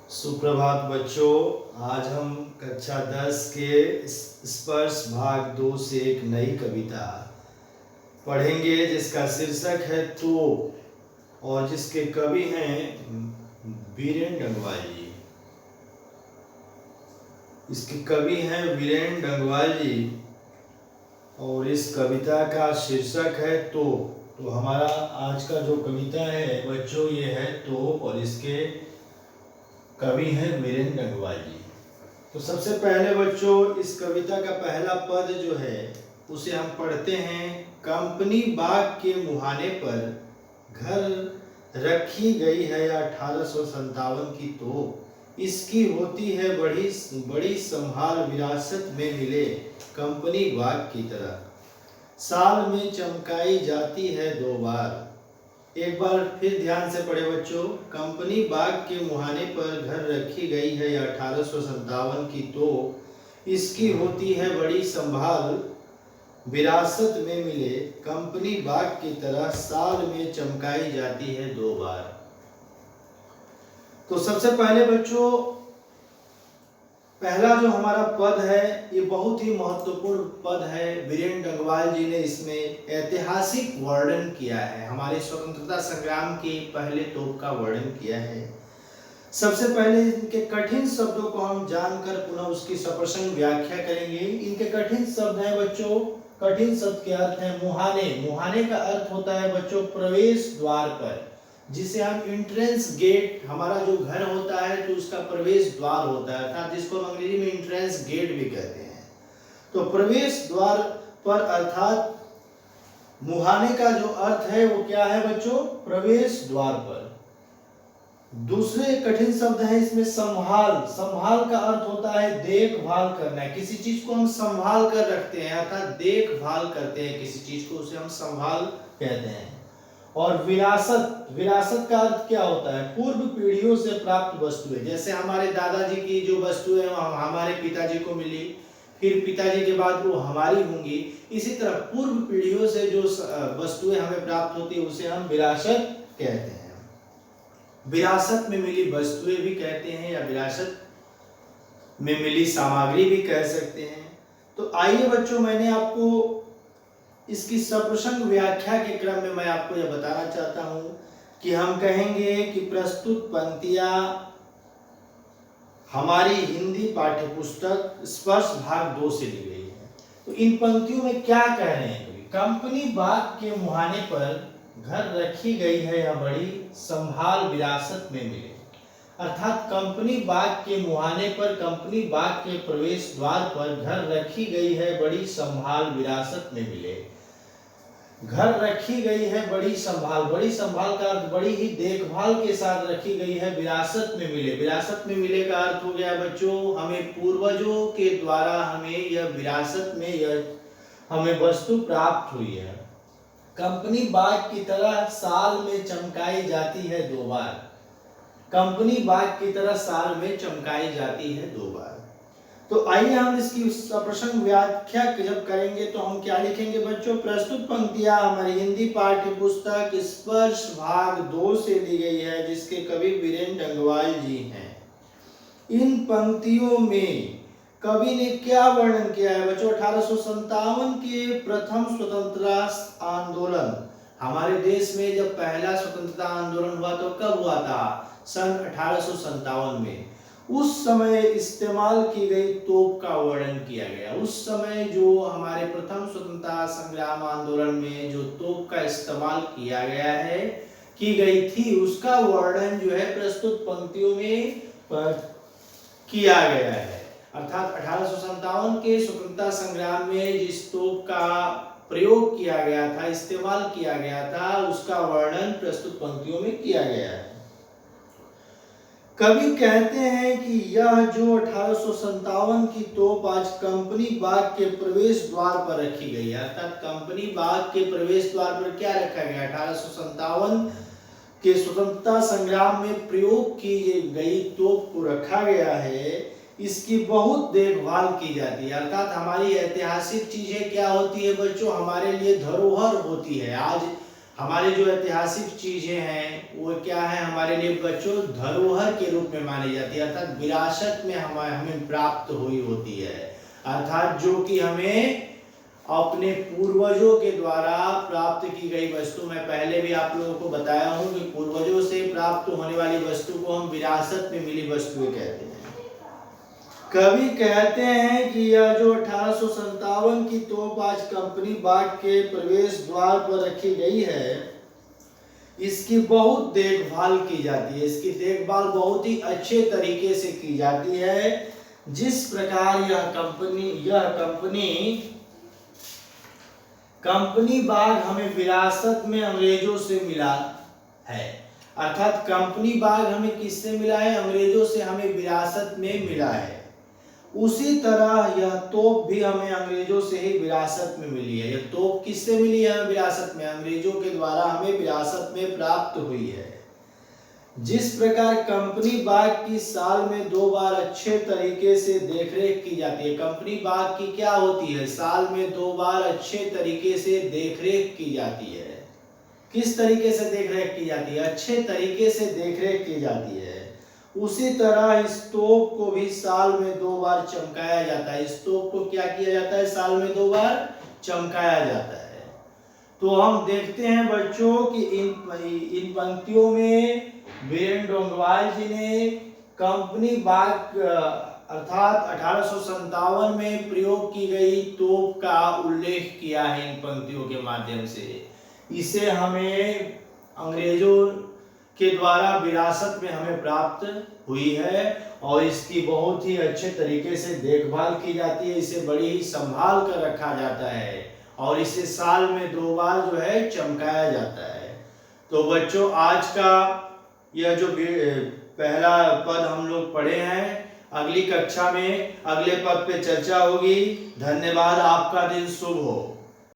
सुप्रभात बच्चों। आज हम कक्षा 10 के स्पर्श भाग 2 से एक नई कविता पढ़ेंगे जिसका शीर्षक है तोप और जिसके कवि हैं वीरेन डंगवाल जी। इसके कवि हैं वीरेन डंगवाल जी और इस कविता का शीर्षक है तोप। तो हमारा आज का जो कविता है बच्चों ये है तोप और इसके कवि हैं वीरेन डंगवाल जी। तो सबसे पहले बच्चों इस कविता का पहला पद जो है उसे हम पढ़ते हैं। कंपनी बाग के मुहाने पर घर रखी गई है 1857 की तोप, इसकी होती है बड़ी बड़ी संभाल विरासत में मिले कंपनी बाग की तरह, साल में चमकाई जाती है 2 बार। एक बार फिर ध्यान से पढ़े बच्चों। कंपनी बाग के मुहाने पर घर रखी गई है 1857 की तोप, इसकी होती है बड़ी संभाल विरासत में मिले कंपनी बाग की तरह, साल में चमकाई जाती है 2 बार। तो सबसे पहले बच्चों पहला जो हमारा पद है ये बहुत ही महत्वपूर्ण पद है। वीरेन डंगवाल जी ने इसमें ऐतिहासिक वर्णन किया है, हमारे स्वतंत्रता संग्राम के पहले तोप का वर्णन किया है। सबसे पहले इनके कठिन शब्दों को हम जानकर पुनः उसकी सप्रसंग व्याख्या करेंगे। इनके कठिन शब्द हैं बच्चों, कठिन शब्द के अर्थ है मुहाने। मुहाने का अर्थ होता है बच्चों प्रवेश द्वार पर, जिसे हम एंट्रेंस गेट, हमारा जो घर होता है तो उसका प्रवेश द्वार होता है, अर्थात जिसको हम अंग्रेजी में एंट्रेंस गेट भी कहते हैं। तो प्रवेश द्वार पर अर्थात मुहाने का जो अर्थ है वो क्या है बच्चों, प्रवेश द्वार पर। दूसरे कठिन शब्द है इसमें संभाल। संभाल का अर्थ होता है देखभाल करना है, किसी चीज को हम संभाल कर रखते हैं अर्थात देखभाल करते हैं किसी चीज को, उसे हम संभाल कहते हैं। और विरासत, विरासत का अर्थ क्या होता है, पूर्व पीढ़ियों से प्राप्त वस्तुएं। जैसे हमारे दादाजी की जो वस्तुएं हमारे पिताजी को मिली, फिर पिताजी के बाद वो हमारी होंगी, इसी तरह पूर्व पीढ़ियों से जो वस्तुएं हमें प्राप्त होती है उसे हम विरासत कहते हैं। विरासत में मिली वस्तुएं भी कहते हैं या विरासत में मिली सामग्री भी कह सकते हैं। तो आइए बच्चों मैंने आपको इसकी सप्रसंग व्याख्या के क्रम में मैं आपको यह बताना चाहता हूं कि हम कहेंगे कि प्रस्तुत पंक्तियां हमारी हिंदी पाठ्य पुस्तक स्पर्श भाग 2 से ली गई है। तो इन पंक्तियों में क्या कह रहे हैं कवि, कंपनी बाग के मुहाने पर घर रखी गई है या बड़ी संभाल विरासत में मिले, अर्थात कंपनी बाग के मुहाने पर, कंपनी बाग के प्रवेश द्वार पर घर रखी गई है बड़ी संभाल विरासत में मिले। घर रखी गई है बड़ी संभाल, बड़ी संभाल का अर्थ बड़ी ही देखभाल के साथ रखी गई है, विरासत में मिले। विरासत में मिले का अर्थ हो गया बच्चों हमें पूर्वजों के द्वारा हमें यह विरासत में यह हमें वस्तु प्राप्त हुई है। कंपनी बाग की तरह साल में चमकाई जाती है 2 बार। कंपनी बाग की तरह साल में चमकाई जाती है 2 बार। तो आइए हम इसकी सप्रसंग व्याख्या जब करेंगे तो हम क्या लिखेंगे बच्चों, प्रस्तुत पंक्तियां हमारी हिंदी पाठ्य पुस्तक स्पर्श भाग 2 से ली गई है जिसके कवि वीरेन डंगवाल जी हैं। इन पंक्तियों में कवि ने क्या वर्णन किया है बच्चों, 1857 के प्रथम स्वतंत्रता आंदोलन, हमारे देश में जब पहला स्वतंत्रता आंदोलन हुआ तो कब हुआ था, सन 1857 में। उस समय इस्तेमाल की गई तोप का वर्णन किया गया। उस समय जो हमारे प्रथम स्वतंत्रता संग्राम आंदोलन में जो तोप का इस्तेमाल किया गया है, की गई थी, उसका वर्णन जो है प्रस्तुत पंक्तियों में किया गया है। अर्थात 1857 के स्वतंत्रता संग्राम में जिस तोप का प्रयोग किया गया था, इस्तेमाल किया गया था, उसका वर्णन प्रस्तुत पंक्तियों में किया गया है। कवि कहते हैं कि यह जो 1857 की तोप आज कंपनी बाग के प्रवेश द्वार पर रखी गई है, अर्थात कंपनी बाग के प्रवेश द्वार पर क्या रखा गया, 1857 के स्वतंत्रता संग्राम में प्रयोग की गई तोप को रखा गया है, इसकी बहुत देखभाल की जाती है। अर्थात हमारी ऐतिहासिक चीजें क्या होती है बच्चों, हमारे लिए धरोहर होती है। आज हमारे जो ऐतिहासिक चीजें हैं वो क्या है, हमारे लिए बच्चों धरोहर के रूप में मानी जाती है, अर्थात विरासत में हमें प्राप्त हुई होती है, अर्थात जो कि हमें अपने पूर्वजों के द्वारा प्राप्त की गई वस्तु। मैं पहले भी आप लोगों को बताया हूं कि पूर्वजों से प्राप्त होने वाली वस्तु को हम विरासत में मिली वस्तुएं कहते हैं। कवि कहते हैं कि यह जो 1857 की तोप आज कंपनी बाग के प्रवेश द्वार पर रखी गई है, इसकी बहुत देखभाल की जाती है, इसकी देखभाल बहुत ही अच्छे तरीके से की जाती है। जिस प्रकार यह कंपनी बाग हमें विरासत में अंग्रेजों से मिला है, अर्थात कंपनी बाग हमें किससे मिला है, अंग्रेजों से हमें विरासत में मिला है। उसी तरह यह तोप भी हमें अंग्रेजों से ही विरासत में मिली है। यह तोप किससे मिली है हमें विरासत में, अंग्रेजों के द्वारा हमें विरासत में प्राप्त हुई है। जिस प्रकार कंपनी बाग की साल में 2 बार अच्छे तरीके से देखरेख की जाती है, कंपनी बाग की क्या होती है, साल में 2 बार अच्छे तरीके से देखरेख की जाती है। किस तरीके से देखरेख की जाती है, अच्छे तरीके से देखरेख की जाती है। उसी तरह इस तोप को भी साल में 2 बार चमकाया जाता है। इस तोप को क्या किया जाता है, साल में 2 बार चमकाया जाता है। तो हम देखते हैं बच्चों कि इन पंक्तियों में वीरेंद्र डोंगरवाल जी ने कंपनी बाग अर्थात 1857 में प्रयोग की गई तोप का उल्लेख किया है इन पंक्तियों के माध्यम से। इसे हमें अंग्रेजों के द्वारा विरासत में हमें प्राप्त हुई है और इसकी बहुत ही अच्छे तरीके से देखभाल की जाती है, इसे बड़ी ही संभाल कर रखा जाता है और इसे साल में 2 बार जो है चमकाया जाता है। तो बच्चों आज का यह जो पहला पद हम लोग पढ़े हैं, अगली कक्षा में अगले पद पे चर्चा होगी। धन्यवाद, आपका दिन शुभ हो।